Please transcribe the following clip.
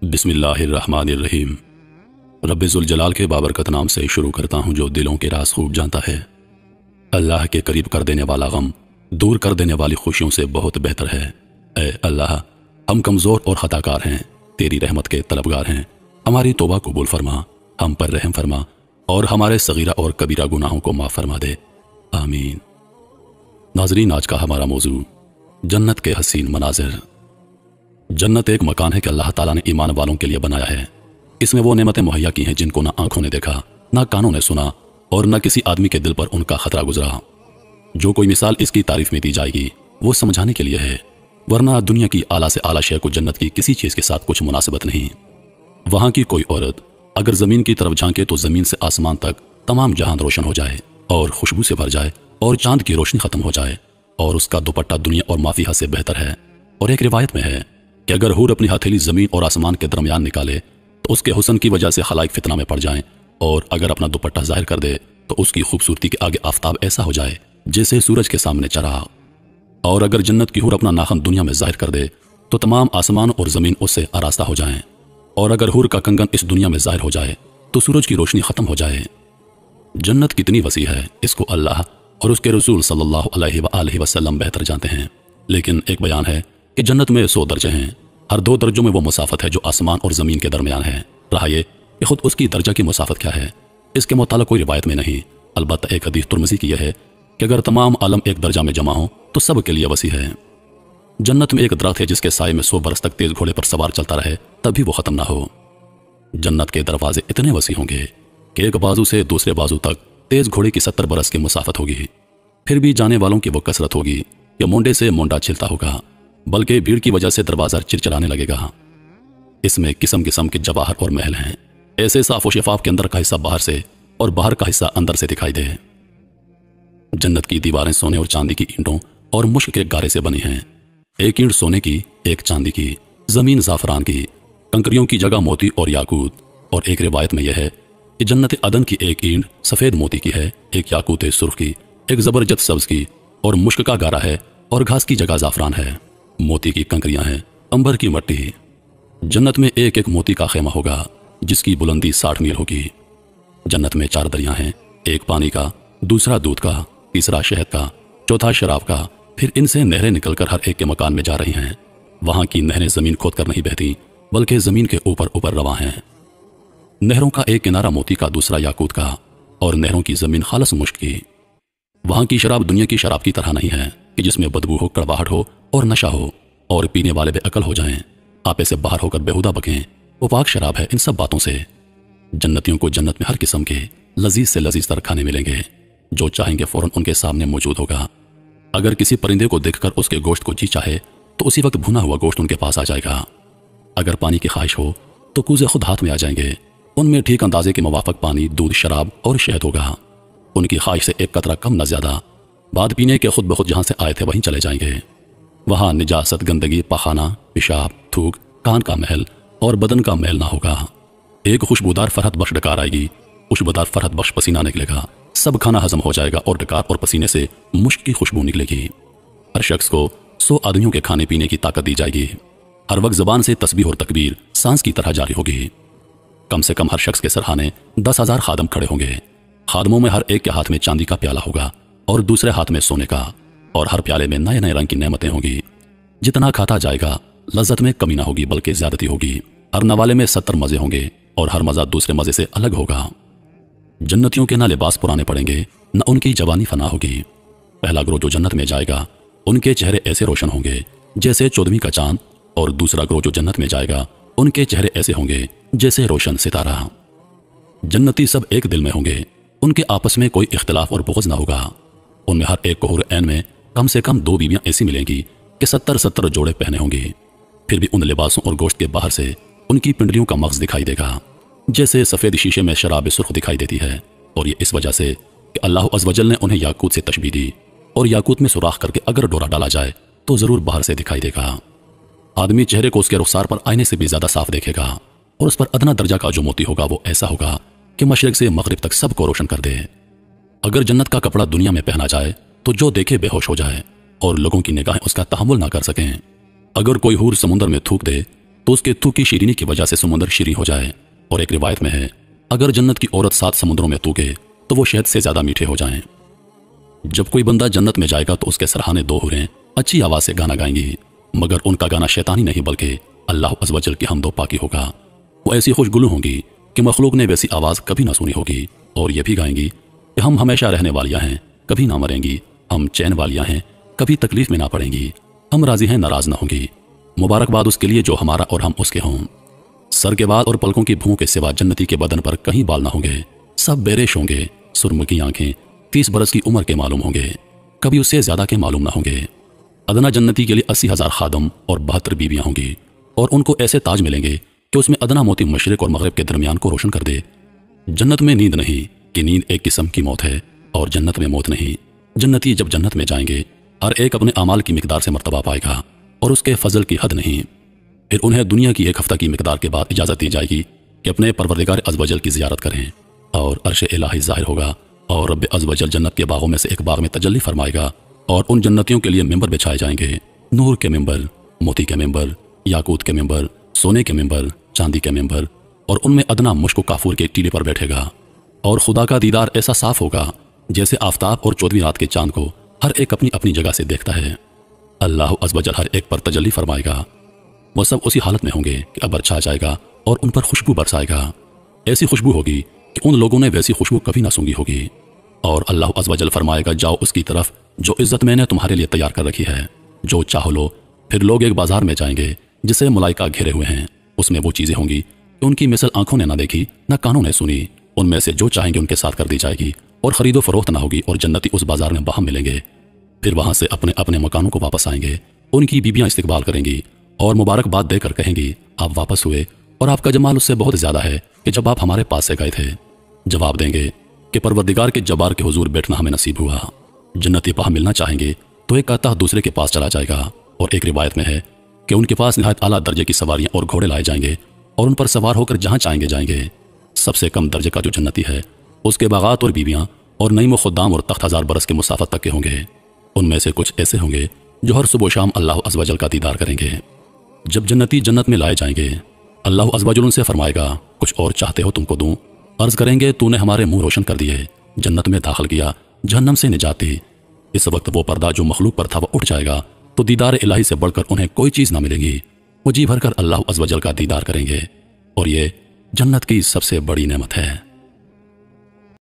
बिस्मिल्लाहिर्रहमानिर्रहीम। रब्बिजुल जलाल के बाबरकत नाम से शुरू करता हूँ जो दिलों के राज खूब जानता है। अल्लाह के करीब कर देने वाला गम दूर कर देने वाली खुशियों से बहुत बेहतर है। ऐ अल्लाह, हम कमज़ोर और ख़ताकार हैं, तेरी रहमत के तलबगार हैं। हमारी तौबा कबूल फरमा, हम पर रहम फरमा और हमारे सगीरा और कबीरा गुनाहों को माफ़ फरमा दे, आमीन। नाज़रीन, आज का हमारा मौजू जन्नत के हसीन मनाजिर। जन्नत एक मकान है कि अल्लाह ताला ने ईमान वालों के लिए बनाया है। इसमें वो नेमतें मुहैया की हैं जिनको ना आंखों ने देखा, ना कानों ने सुना और न किसी आदमी के दिल पर उनका खतरा गुजरा। जो कोई मिसाल इसकी तारीफ में दी जाएगी वो समझाने के लिए है, वरना दुनिया की आला से आला शय को जन्नत की किसी चीज़ के साथ कुछ मुनासिबत नहीं। वहाँ की कोई औरत अगर ज़मीन की तरफ झांके तो ज़मीन से आसमान तक तमाम जहान रोशन हो जाए और खुशबू से भर जाए और चांद की रोशनी ख़त्म हो जाए और उसका दुपट्टा दुनिया और माफिया से बेहतर है। और एक रिवायत में है कि अगर हूर अपनी हथेली ज़मीन और आसमान के दरमियान निकाले तो उसके हुस्न की वजह से खलाइक फितना में पड़ जाएं, और अगर अपना दुपट्टा जाहिर कर दे तो उसकी खूबसूरती के आगे आफताब ऐसा हो जाए जैसे सूरज के सामने चराग। और अगर जन्नत की हूर अपना नाखन दुनिया में जाहिर कर दे तो तमाम आसमान और ज़मीन उससे आरास्ता हो जाएं, और अगर हूर का कंगन इस दुनिया में जाहिर हो जाए तो सूरज की रोशनी ख़त्म हो जाए। जन्नत कितनी वसी है इसको अल्लाह और उसके रसूल सल्लल्लाहु अलैहि वसल्लम बेहतर जानते हैं। लेकिन एक बयान है कि जन्नत में 100 दर्जे हैं, हर 2 दर्जों में वो मुसाफत है जो आसमान और ज़मीन के दरमियान है। रहा ये कि खुद उसकी दर्जा की मुसाफत क्या है, इसके मुताल्लिक़ कोई रिवायत में नहीं। अलबत्ता एक हदीस तुर्मज़ी की यह है कि अगर तमाम आलम एक दर्जा में जमा हो तो सब के लिए वसी है। जन्नत में एक दरख्त है जिसके साए में 100 बरस तक तेज़ घोड़े पर सवार चलता रहे तब भी वो ख़त्म ना हो। जन्नत के दरवाजे इतने वसी होंगे कि एक बाजू से दूसरे बाजू तक तेज़ घोड़े की 70 बरस की मुसाफत होगी। फिर भी जाने वालों की वो कसरत होगी या मुंडे से मुंडा छिलता होगा, बल्कि भीड़ की वजह से दरवाज़ा चिरचिराने लगेगा। इसमें किस्म किस्म के जवाहर और महल हैं, ऐसे साफ व शफाफ के अंदर का हिस्सा बाहर से और बाहर का हिस्सा अंदर से दिखाई दे। जन्नत की दीवारें सोने और चांदी की ईंटों और मुश्क के गारे से बनी हैं। एक ईंट सोने की, एक चांदी की, जमीन ज़ाफ़रान की, कंकरियों की जगह मोती और याकूत। और एक रिवायत में यह है कि जन्नत अदन की एक ईंट सफ़ेद मोती की है, एक याकूत सुर्ख की, एक ज़बरदस्त सब्ज़ की, और मुश्क का गारा है और घास की जगह ज़ाफ़रान है। मोती की कंकरियां हैं, अंबर की मट्टी। जन्नत में एक एक मोती का खेमा होगा जिसकी बुलंदी 60 मील होगी। जन्नत में 4 दरिया हैं, एक पानी का, दूसरा दूध का, तीसरा शहद का, चौथा शराब का। फिर इनसे नहरें निकलकर हर एक के मकान में जा रही हैं। वहाँ की नहरें ज़मीन खोद कर नहीं बहती बल्कि ज़मीन के ऊपर ऊपर रवां हैं। नहरों का एक किनारा मोती का, दूसरा याकूत का, और नहरों की ज़मीन खालस मुश्क की। वहाँ की शराब दुनिया की शराब की तरह नहीं है कि जिसमें बदबू हो, कड़वाहट हो और नशा हो और पीने वाले बेअकल हो जाएं, आपे से बाहर होकर बेहुदा बकें। वो पाक शराब है इन सब बातों से। जन्नतियों को जन्नत में हर किस्म के लजीज से लजीज तर खाने मिलेंगे, जो चाहेंगे फ़ौरन उनके सामने मौजूद होगा। अगर किसी परिंदे को देखकर उसके गोश्त को जी चाहे तो उसी वक्त भुना हुआ गोश्त उनके पास आ जाएगा। अगर पानी की ख्वाहिश हो तो कूज़े खुद हाथ में आ जाएंगे। उनमें ठीक अंदाजे के मुवाफिक पानी, दूध, शराब और शहद होगा। उनकी ख्वाहिश से एक कतरा कम न ज़्यादा। बाद पीने के खुद बखुद जहाँ से आए थे वहीं चले जाएंगे। वहाँ निजासत, गंदगी, पखाना, पेशाब, थूक, कान का महल और बदन का मैल ना होगा। एक खुशबूदार फरहत बख्श डकार आएगी, खुशबूदार फरहत बख्श पसीना निकलेगा। सब खाना हजम हो जाएगा और डकार और पसीने से मुश्क की खुशबू निकलेगी। हर शख्स को 100 आदमियों के खाने पीने की ताकत दी जाएगी। हर वक्त ज़बान से तस्बीह और तकबीर सांस की तरह जारी होगी। कम से कम हर शख्स के सरहाने 10,000 खादम खड़े होंगे। खादमों में हर एक के हाथ में चांदी का प्याला होगा और दूसरे हाथ में सोने का, और हर प्याले में नए नए रंग की नेमतें होंगी। जितना खाता जाएगा लज्जत में कमी ना होगी बल्कि ज्यादती होगी। हर नवाले में 70 मज़े होंगे और हर मज़ा दूसरे मज़े से अलग होगा। जन्नतियों के ना लिबास पुराने पड़ेंगे, न उनकी जवानी फना होगी। पहला ग्रोह जो जन्नत में जाएगा उनके चेहरे ऐसे रोशन होंगे जैसे 14वीं का चांद, और दूसरा ग्रोह जो जन्नत में जाएगा उनके चेहरे ऐसे होंगे जैसे रोशन सितारा। जन्नती सब एक दिल में होंगे, उनके आपस में कोई इख्तिलाफ और बुग़्ज़ ना होगा। उनमें हर एक को हूर ऐन में कम से कम 2 बीवियाँ ऐसी मिलेंगी कि 70 जोड़े पहने होंगे। फिर भी उन लिबासों और गोश्त के बाहर से उनकी पिंडलियों का मग़ज़ दिखाई देगा जैसे सफ़ेद शीशे में शराब सुर्ख दिखाई देती है। और ये इस वजह से कि अल्लाह अज़्ज़ वजल ने उन्हें याकूत से तशबीह दी, और याकूत में सुराख करके अगर डोरा डाला जाए तो ज़रूर बाहर से दिखाई देगा। आदमी चेहरे को उसके रुखसार पर आईने से भी ज़्यादा साफ देखेगा, और उस पर अदना दर्जा का जो मोती होगा वो ऐसा होगा कि मशरिक़ से मग़रिब तक सबको रोशन कर दे। अगर जन्नत का कपड़ा दुनिया में पहना जाए तो जो देखे बेहोश हो जाए और लोगों की निगाहें उसका तहम्मुल ना कर सकें। अगर कोई हूर समुंदर में थूक दे तो उसके थूक की शीरीनी की वजह से समुद्र शीरीं हो जाए। और एक रिवायत में है, अगर जन्नत की औरत 7 समुद्रों में थूके तो वो शहद से ज्यादा मीठे हो जाएं। जब कोई बंदा जन्नत में जाएगा तो उसके सराहने 2 हुरें अच्छी आवाज से गाना गाएंगी, मगर उनका गाना शैतानी नहीं बल्कि अल्लाह अज़्ज़ व जल की हमदो पाकी होगा। वो ऐसी खुशगुलू होंगी कि मखलूक ने वैसी आवाज़ कभी ना सुनी होगी, और ये भी गाएंगी कि हम हमेशा रहने वालियाँ हैं, कभी ना मरेंगी, हम चैन वालियाँ हैं, कभी तकलीफ में ना पड़ेंगी, हम राजी हैं, नाराज ना होंगी। मुबारकबाद उसके लिए जो हमारा और हम उसके हों। सर के बाल और पलकों की भूं के सिवा जन्नती के बदन पर कहीं बाल ना होंगे, सब बेरेश होंगे, सुरमकी आंखें, 30 बरस की उम्र के मालूम होंगे, कभी उससे ज्यादा के मालूम ना होंगे। अदना जन्नती के लिए 80,000 खादम और 72 बीवियां होंगी, और उनको ऐसे ताज मिलेंगे कि उसमें अदना मोती मशरिक और मगरिब के दरमियान को रोशन कर दे। जन्नत में नींद नहीं कि नींद एक किस्म की मौत है, और जन्नत में मौत नहीं। जन्नती जब जन्नत में जाएंगे हर एक अपने अमाल की मिकदार से मर्तबा पाएगा, और उसके फजल की हद नहीं। फिर उन्हें दुनिया की 1 हफ्ता की मिकदार के बाद इजाज़त दी जाएगी कि अपने परवरदिगार अज़्ज़ व जल की ज़ियारत करें, और अर्श इलाही ज़ाहिर होगा, और रब अज़्ज़ व जल जन्नत के बागों में से एक बाग में तजल्ली फरमाएगा, और उन जन्नतियों के लिए मिंबर बिछाए जाएंगे, नूर के मिंबर, मोती के मिंबर, याकूत के मिंबर, सोने के मिंबर, चांदी के मिंबर, और उनमें अदना मुश्क काफूर के टीले पर बैठेगा। और खुदा का दीदार ऐसा साफ होगा जैसे आफताब और 14वीं रात के चांद को हर एक अपनी अपनी जगह से देखता है। अल्लाह अज़्ज़ व जल हर एक पर तजल्ली फरमाएगा। वो सब उसी हालत में होंगे कि अब अच्छा जाएगा और उन पर खुशबू बरसाएगा। ऐसी खुशबू होगी कि उन लोगों ने वैसी खुशबू कभी ना सूंघी होगी। और अल्लाह अज़्ज़ व जल फरमाएगा, जाओ उसकी तरफ जो इज्जत मैंने तुम्हारे लिए तैयार कर रखी है, जो चाहो लो। फिर लोग एक बाजार में जाएंगे जिसे मुलाइका घेरे हुए हैं, उसमें वो चीजें होंगी कि उनकी मिसल आंखों ने ना देखी, ना कानों ने सुनी। उनमें से जो चाहेंगे उनके साथ कर दी जाएगी, और खरीदो फरोख्त ना होगी, और जन्नती उस बाजार में बाहम मिलेंगे। फिर वहां से अपने अपने मकानों को वापस आएंगे। उनकी बीबियां इस्तकबाल करेंगी और मुबारकबाद देकर कहेंगी, आप वापस हुए और आपका जमाल उससे बहुत ज्यादा है कि जब आप हमारे पास से गए थे। जवाब देंगे कि परवरदिगार के जब्बार के हुजूर बैठना हमें नसीब हुआ। जन्नती पाह मिलना चाहेंगे तो एक आता दूसरे के पास चला जाएगा, और एक रिवायत में है कि उनके पास निहायत आला दर्जे की सवारियां और घोड़े लाए जाएंगे, और उन पर सवार होकर जहां चाहेंगे जाएंगे। सबसे कम दर्जे का जो जन्नती है उसके बागात और बीवियां और नईम खुदाम और तख्त 1000 बरस के मुसाफत तक के होंगे। उनमें से कुछ ऐसे होंगे जो हर सुबह शाम अल्लाह अज़्ज़ व जल का दीदार करेंगे। जब जन्नती जन्नत में लाए जाएंगे, अल्लाह अज़्ज़ व जल उनसे फरमाएगा, कुछ और चाहते हो तुमको दूं? अर्ज करेंगे, तूने हमारे मुंह रोशन कर दिए, जन्नत में दाखिल किया, जहन्नम से निजात दी। इस वक्त वो पर्दा जो मखलूक पर था वो उठ जाएगा, तो दीदार इलाही से बढ़कर उन्हें कोई चीज ना मिलेगी। वो जी भर कर अल्लाह अज़्ज़ व जल का दीदार करेंगे, और ये जन्नत की सबसे बड़ी नेमत है।